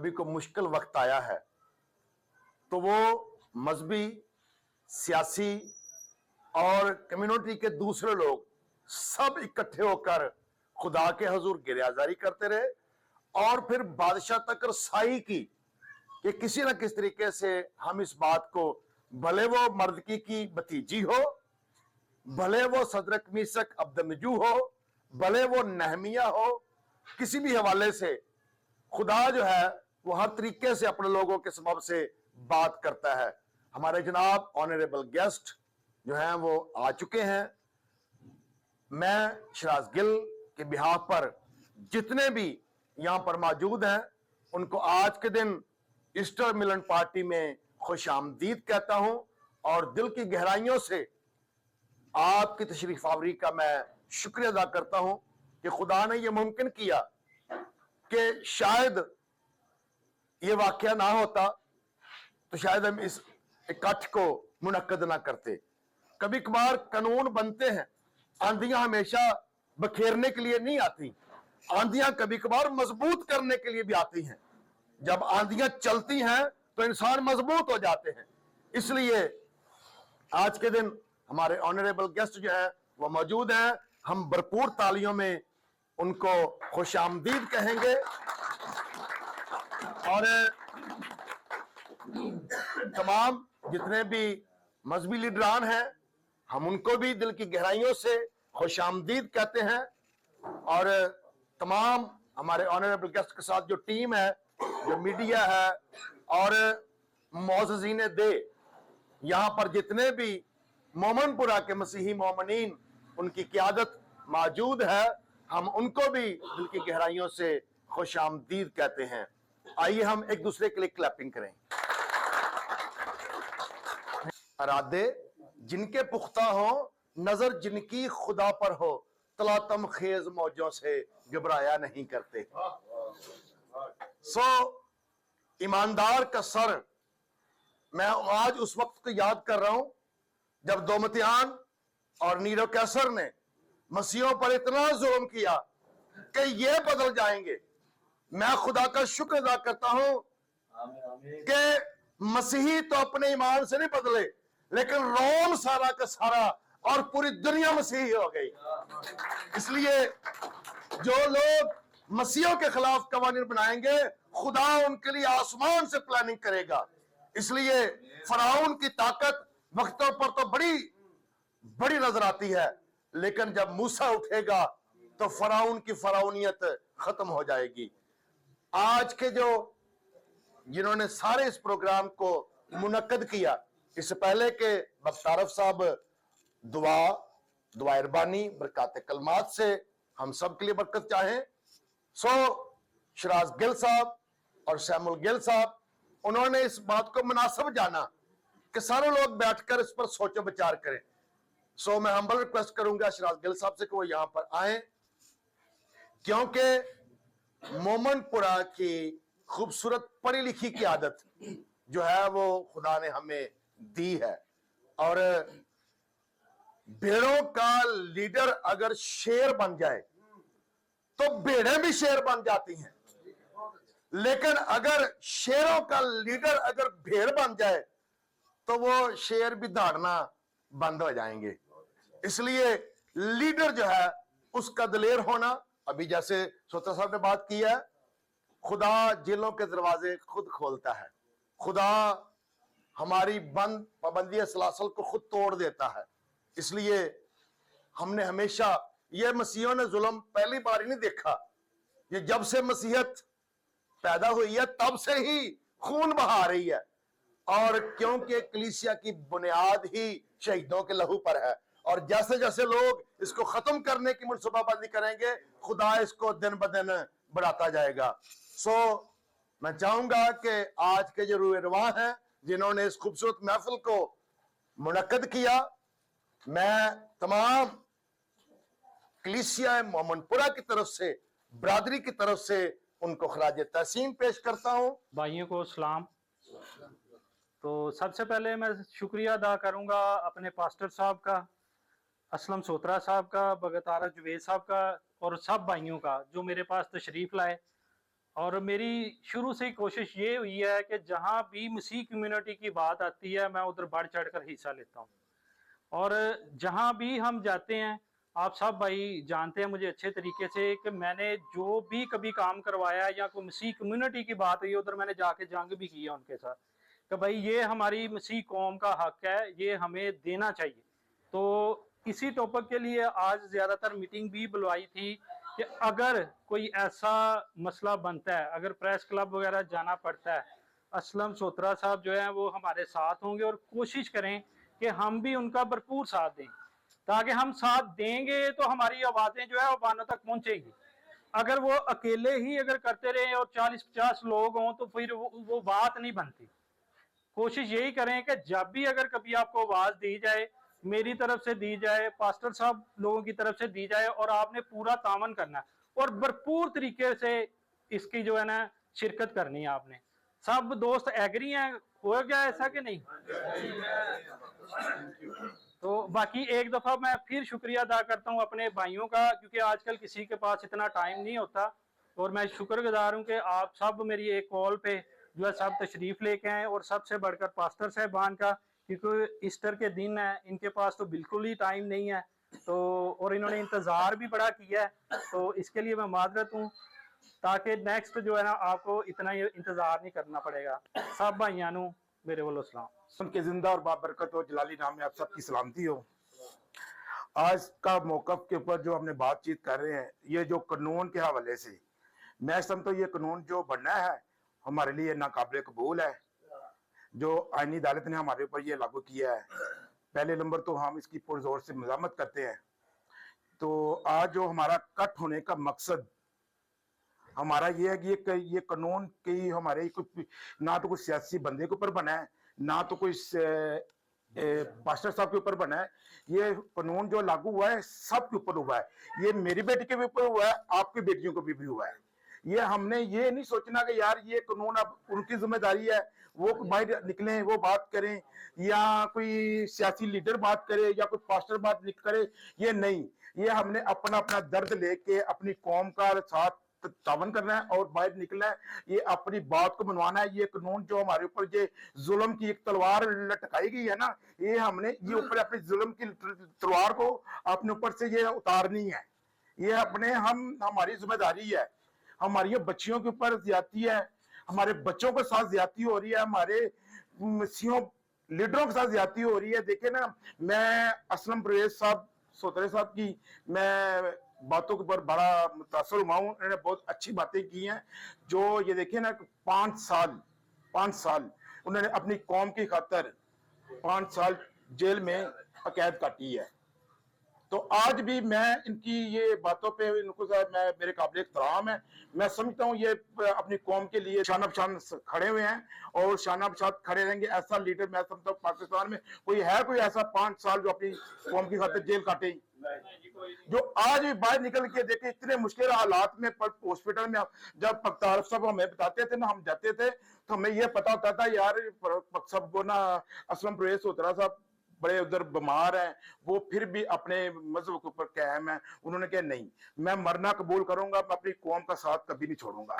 कभी कोई मुश्किल वक्त आया है तो वो मजहबी, सियासी और कम्युनिटी के दूसरे लोग सब इकट्ठे होकर खुदा के हुजूर गिरियाजारी करते रहे और फिर बादशाह तक रसाई की कि किसी न किसी तरीके से हम इस बात को, भले वो मर्दकी की भतीजी हो, भले वो सदरक मीसक अब्दनजू हो, भले वो नहमिया हो, किसी भी हवाले से खुदा जो है वो हर तरीके से अपने लोगों के सबब से बात करता है। हमारे जनाब ऑनरेबल गेस्ट जो हैं वो आ चुके हैं। मैं शराज गिल के बिहाफ पर जितने भी यहां पर मौजूद हैं उनको आज के दिन ईस्टर मिलन पार्टी में खुश आमदीद कहता हूं और दिल की गहराइयों से आपकी तशरीफ आवरी का मैं शुक्रिया अदा करता हूं कि खुदा ने यह मुमकिन किया कि शायद ये वाकया ना होता तो शायद हम इस इकट्ठ को मुनक्कद ना करते। कभी कभार कानून बनते हैं, आंधियां हमेशा बखेरने के लिए नहीं आती, आंधियां कभी कभार मजबूत करने के लिए भी आती हैं। जब आंधियां चलती हैं तो इंसान मजबूत हो जाते हैं। इसलिए आज के दिन हमारे ऑनरेबल गेस्ट जो है वो मौजूद हैं। हम भरपूर तालियों में उनको खुश आमदीद कहेंगे और तमाम जितने भी मजहबी लीडरान हैं हम उनको भी दिल की गहराइयों से खुश आमदीद कहते हैं और तमाम हमारे ऑनरेबल गेस्ट के साथ जो टीम है, जो मीडिया है और मौज़ज़ीन दे, यहाँ पर जितने भी मोमनपुरा के मसीही मोमिनीन उनकी क़यादत मौजूद है, हम उनको भी दिल की गहराइयों से खुश आमदीद कहते हैं। आइए हम एक दूसरे के लिए क्लैपिंग करें। इरादे जिनके पुख्ता हो, नजर जिनकी खुदा पर हो, तलातम खेज मौजों से घबराया नहीं करते। ईमानदार का सर, मैं आज उस वक्त को याद कर रहा हूं जब दोमतियान और नीरो कैसर ने मसीहों पर इतना जुल्म किया कि ये बदल जाएंगे। मैं खुदा का शुक्र अदा करता हूं कि मसीही तो अपने ईमान से नहीं बदले, लेकिन रोम सारा का सारा और पूरी दुनिया मसीही हो गई। इसलिए जो लोग मसीहों के खिलाफ कवानीन बनाएंगे, खुदा उनके लिए आसमान से प्लानिंग करेगा। इसलिए फराउन की ताकत वक्तों पर तो बड़ी बड़ी नजर आती है, लेकिन जब मूसा उठेगा तो फराउन की फराउनियत खत्म हो जाएगी। आज के जो जिन्होंने सारे इस प्रोग्राम को मुनक्कद किया, इससे पहले के बख्तारफ साहब दुआ इरबानी बरकात कलमात से हम सब के लिए बरकत चाहें। शराज गिल साहब और सैमुअल गिल साहब, उन्होंने इस बात को मुनासिब जाना कि सारे लोग बैठकर इस पर सोचो विचार करें। मैं हम्बल रिक्वेस्ट करूंगा शराज गिल साहब से कि वो यहां पर आए, क्योंकि मोमनपुरा की खूबसूरत पढ़ी लिखी की आदत जो है वो खुदा ने हमें दी है। और भेड़ों का लीडर अगर शेर बन जाए तो भेड़ें भी शेर बन जाती हैं, लेकिन अगर शेरों का लीडर अगर भेड़ बन जाए तो वो शेर भी दौड़ना बंद हो जाएंगे। इसलिए लीडर जो है उसका दलेर होना, अभी जैसे सोता साहब ने बात की है, खुदा जेलों के दरवाजे खुद खोलता है, खुदा हमारी बंद पाबंदी सलासल को खुद तोड़ देता है। इसलिए हमने हमेशा, ये मसीहों ने जुल्म पहली बार ही नहीं देखा, ये जब से मसीहत पैदा हुई है तब से ही खून बहा रही है। और क्योंकि कलीसिया की बुनियाद ही शहीदों के लहू पर है, और जैसे जैसे लोग इसको खत्म करने की मनसूबाबंदी करेंगे, खुदा इसको दिन ब दिन बढ़ाता जाएगा। मैं चाहूंगा कि आज के जो रूए रवां हैं जिन्होंने इस खूबसूरत महफिल को मुनक्कद किया, मैं तमाम कलीसिया मोमनपुरा की तरफ से, बरादरी की तरफ से उनको खराज तहसीन पेश करता हूं। भाइयों को सलाम। तो सबसे पहले मैं शुक्रिया अदा करूंगा अपने पास्टर साहब का, असलम सोत्रा साहब का, बगतारा जुवेद साहब का और सब भाइयों का जो मेरे पास तशरीफ लाए और मेरी शुरू से ही कोशिश ये हुई है कि जहाँ भी मसीह कम्युनिटी की बात आती है मैं उधर बढ़ चढ़ कर हिस्सा लेता हूँ। और जहाँ भी हम जाते हैं, आप सब भाई जानते हैं मुझे अच्छे तरीके से कि मैंने जो भी कभी काम करवाया है या कोई मसीह कम्युनिटी की बात हुई उधर मैंने जाके जंग भी की है उनके साथ कि भाई ये हमारी मसीह कौम का हक है, ये हमें देना चाहिए। तो इसी टॉपिक के लिए आज ज़्यादातर मीटिंग भी बुलवाई थी कि अगर कोई ऐसा मसला बनता है, अगर प्रेस क्लब वगैरह जाना पड़ता है, असलम सोत्रा साहब जो है वो हमारे साथ होंगे और कोशिश करें कि हम भी उनका भरपूर साथ दें, ताकि हम साथ देंगे तो हमारी आवाज़ें जो है वो वानों तक पहुंचेगी। अगर वो अकेले ही अगर करते रहे और 40-50 लोग हों तो फिर वो बात नहीं बनती। कोशिश यही करें कि जब भी अगर कभी आपको आवाज़ दी जाए, मेरी तरफ से दी जाए, पास्टर साहब लोगों की तरफ से दी जाए, और आपने पूरा तामन करना है और भरपूर तरीके से इसकी जो है ना शिरकत करनी है। आपने सब दोस्त एग्री हैं, हो गया ऐसा कि नहीं? तो बाकी एक दफ़ा मैं फिर शुक्रिया अदा करता हूँ अपने भाइयों का, क्योंकि आजकल किसी के पास इतना टाइम नहीं होता, और मैं शुक्रगुजार हूँ कि आप सब मेरी एक कॉल पे जो है सब तशरीफ़ लेके आए, और सबसे बढ़कर पास्टर साहबान का, क्योंकि ईस्टर के दिन है, इनके पास तो बिल्कुल ही टाइम नहीं है, तो और इन्होंने इंतज़ार भी बड़ा किया है, तो इसके लिए मैं माजरत हूँ, ताकि नेक्स्ट जो है ना आपको इतना इंतज़ार नहीं करना पड़ेगा। सब भाइयों नू मेरे वालों सलाम। उनके जिंदा और बाबरकत हो जलाली नाम में आप सबकी सलामती हो। आज का मौकफ के ऊपर जो हमने बातचीत कर रहे हैं, ये जो कानून के हवाले से, मैं समझता हूँ ये कानून जो बनना है हमारे लिए नाकाबिल कबूल है, जो आईनी अदालत ने हमारे ऊपर ये लागू किया है। पहले नंबर तो हम इसकी पुरजोर से मज़ामत करते हैं। तो आज जो हमारा कट होने का मकसद हमारा ये है कि ये कानून की हमारे ना तो कोई सियासी बंदे के ऊपर बना है, ना तो कोई पास्टर साहब के ऊपर बना है। ये कानून जो लागू हुआ है सबके ऊपर हुआ है। ये मेरी बेटी के भी ऊपर हुआ है, आपकी बेटियों को भी हुआ है। ये हमने ये नहीं सोचना कि यार ये कानून अब उनकी जिम्मेदारी है, वो बाहर निकले वो बात करें, या कोई सियासी लीडर बात करे, या कोई पास्टर बात करे। ये नहीं, ये हमने अपना अपना दर्द लेके अपनी कौम का साथ तावन करना है और बाहर निकलना है, ये अपनी बात को मनवाना है। ये कानून जो हमारे ऊपर ये जुल्म की एक तलवार लटकाई गई है ना, ये हमने ये ऊपर अपनी जुल्म की तलवार को अपने ऊपर से ये उतारनी है। ये अपने हमारी जिम्मेदारी है। हमारी बच्चियों के ऊपर ज्यादती है, हमारे बच्चों के साथ ज्यादती हो रही है, हमारे मसीहों लीडरों के साथ ज्यादती हो रही है। देखे ना, मैं असलम परवेज साहब सोतरे साहब की मैं बातों के ऊपर बड़ा मुतासर हुआ हूँ। उन्होंने बहुत अच्छी बातें की हैं। जो ये देखिए ना, 5 साल उन्होंने अपनी कौम की खातर 5 साल जेल में कैद काटी है। तो आज भी मैं इनकी ये बातों पे इनको मैं मेरे काबिल एहतराम है। मैं समझता हूँ ये अपनी कौम के लिए शान बशान खड़े हुए हैं और शान बशान खड़े रहेंगे। ऐसा लीडर मैं समझता हूँ पाकिस्तान में कोई ऐसा 5 साल जो अपनी कौम की खातिर जेल काटे, जो आज भी बाहर निकल के देखे। इतने मुश्किल हालात में हॉस्पिटल में जब पख्तार साहब हमें बताते थे ना, हम जाते थे तो हमें ये पता होता था यार सब को ना असलम परवेज सोतरा साहब बड़े उधर बीमार हैं, वो फिर भी अपने मजहब के ऊपर कायम है। उन्होंने कहा नहीं, मैं मरना कबूल करूंगा, मैं अपनी कौम का साथ कभी नहीं छोड़ूंगा।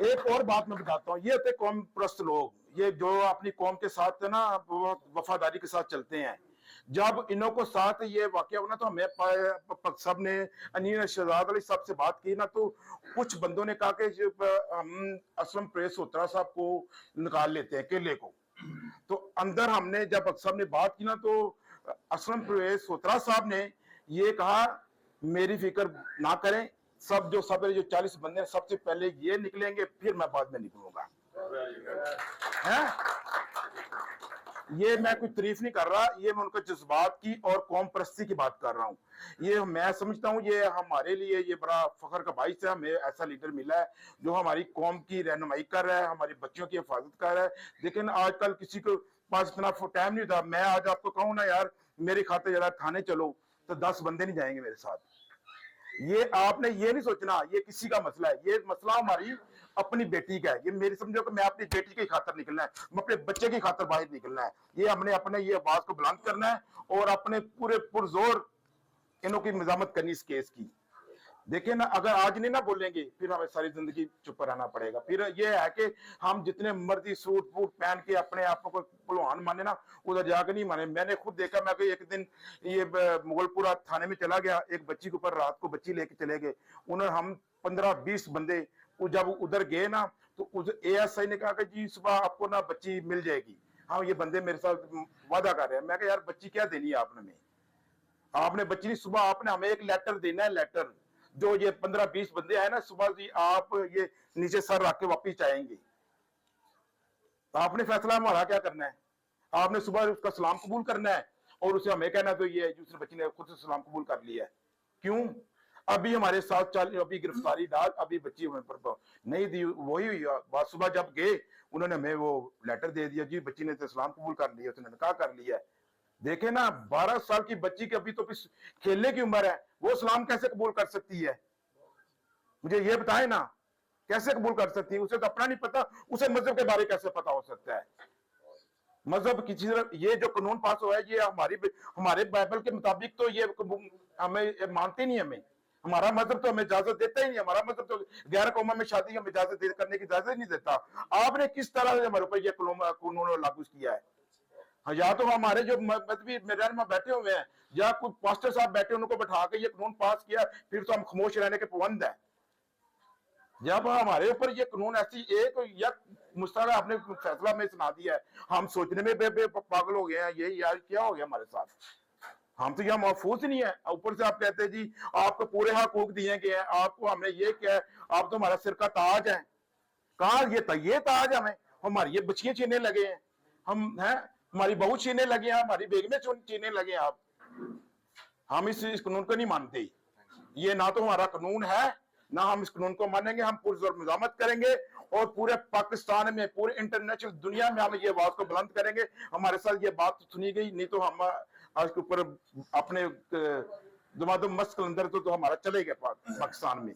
एक और बात मैं बताता हूँ, ये होते कौम परस्त लोग, ये जो अपनी कौम के साथ है ना बहुत वफादारी के साथ चलते हैं। जब इन्हों को साथ ये वाकया हुआ ना, तो हमें सब ने अनील शहजाद अली साहब से बात की ना, तो कुछ बंदों ने कहा कि हम असलम परवेज सोतरा साहब को निकाल लेते हैं केले को। तो अंदर हमने जब अक्सर ने बात की ना, तो असलम परवेज सोतरा साहब ने ये कहा मेरी फिक्र ना करें, सब जो 40 बंदे सबसे पहले ये निकलेंगे, फिर मैं बाद में निकलूंगा। ये मैं कोई तारीफ नहीं कर रहा, ये मैं उनके जज्बात की और कौम परस्ती की बात कर रहा हूँ। ये मैं समझता हूँ ये हमारे लिए ये बड़ा फख्र का बाइस है, हमें ऐसा लीडर मिला है जो हमारी कौम की रहनुमाई कर रहा है, हमारी बच्चियों की हिफाजत कर रहा है। लेकिन आजकल किसी को पास इतना टाइम नहीं था। मैं आज आपको कहूँ ना यार मेरी खातिर जरा थाने चलो, तो 10 बंदे नहीं जाएंगे मेरे साथ। ये आपने ये नहीं सोचना ये किसी का मसला है, ये मसला हमारी अपनी बेटी का है। ये मेरी समझो कि मैं अपनी बेटी की खातर निकलना है, मैं अपने बच्चे की खातर बाहर निकलना है। ये हमने अपने ये आवाज को बुलंद करना है और अपने पूरे पुरजोर इन्हों की मजामत करनी इस केस की। देखिए ना, अगर आज नहीं ना बोलेंगे फिर हमें सारी जिंदगी चुप रहना पड़ेगा। फिर ये है कि हम जितने मर्जी सूट बूट पहन के अपने आप को पहलवान माने ना, उधर जाकर नहीं माने। मैंने खुद देखा, मैं एक दिन ये मुगलपुरा थाने में चला गया, एक बच्ची के ऊपर रात को बच्ची लेके चले गए उन्होंने, हम 15-20 बंदे जब उधर गए ना तो उस ASI ने कहा कि जी सुबह आपको ना बच्ची मिल जाएगी। हाँ, ये बंदे मेरे साथ वादा कर रहे हैं। मैं कहा यार बच्ची क्या देनी है आपने, आपने बच्ची नहीं, सुबह आपने हमें एक लेटर देना है, लेटर जो ये 15-20 बंदे हैं ना, सुबह जी आप ये नीचे सर रख के वापिस जाएंगे। आपने फैसला हमारा क्या करना है, आपने सुबह उसका सलाम कबूल करना है और उसे हमें कहना तो ये दूसरे बच्ची ने खुद से सलाम कबूल कर लिया है। क्यों? अभी हमारे साथ चल, अभी गिरफ्तारी डाल, अभी बच्ची हमें पर नहीं दी, वही हुई बात। सुबह जब गए उन्होंने हमें वो लेटर दे दिया, जी बच्ची ने तो सलाम कबूल कर लिया, उसने निकाह कर लिया है। देखे ना, 12 साल की बच्ची की अभी तो खेलने की उम्र है, वो सलाम कैसे कबूल कर सकती है? मुझे ये बताए ना, कैसे कबूल कर सकती है? उसे तो अपना नहीं पता, उसे मजहब के बारे कैसे पता हो सकता है? मजहब किसी तरह ये जो कानून पास हुआ है, ये हमारे बाइबल के मुताबिक तो ये हमें मानते नहीं, हमारा मजहब तो हमें इजाजत देता ही नहीं। हमारा मजहब तो गैर कौमा में शादी हमें इजाजत करने की इजाजत नहीं देता। आपने किस तरह से हमारे ऊपर ये कानून लागू किया है? या तो हमारे जो मजहबी रहनुमा बैठे हुए हैं या कोई पास्टर साहब बैठे उनको बैठा के ये कानून पास किया, फिर तो हम खामोश रहने के पाबंद है। जब हमारे ऊपर ये कानून ऐसी एक या मुस्तरा आपने फैसला में सुना दिया है, हम सोचने में पागल हो गए हैं, ये यार क्या हो गया हमारे साथ? हम तो यहाँ महफूज नहीं है, ऊपर से आप कहते हैं जी आपको पूरे हकूक दिए गए हैं, आपको हमने ये क्या है, आप तो हमारा सिर का ताज है। कहा ये ताज हमें, हमारी ये बच्चियां छीनने लगे हैं, हम हैं, हमारी बहू छीनने लगे हैं, हमारी बेगमें छीनने लगे हैं आप। हम इस कानून को नहीं मानते। ये ना तो हमारा कानून है, ना हम इस कानून को मानेंगे। हम पुरजोर मुजामत करेंगे और पूरे पाकिस्तान में, पूरे इंटरनेशनल दुनिया में हम ये आवाज को बुलंद करेंगे। हमारे साथ ये बात सुनी गई, नहीं तो हम आज के ऊपर अपने दमादम मस्त कलंदर तो हमारा चले गए पाकिस्तान में।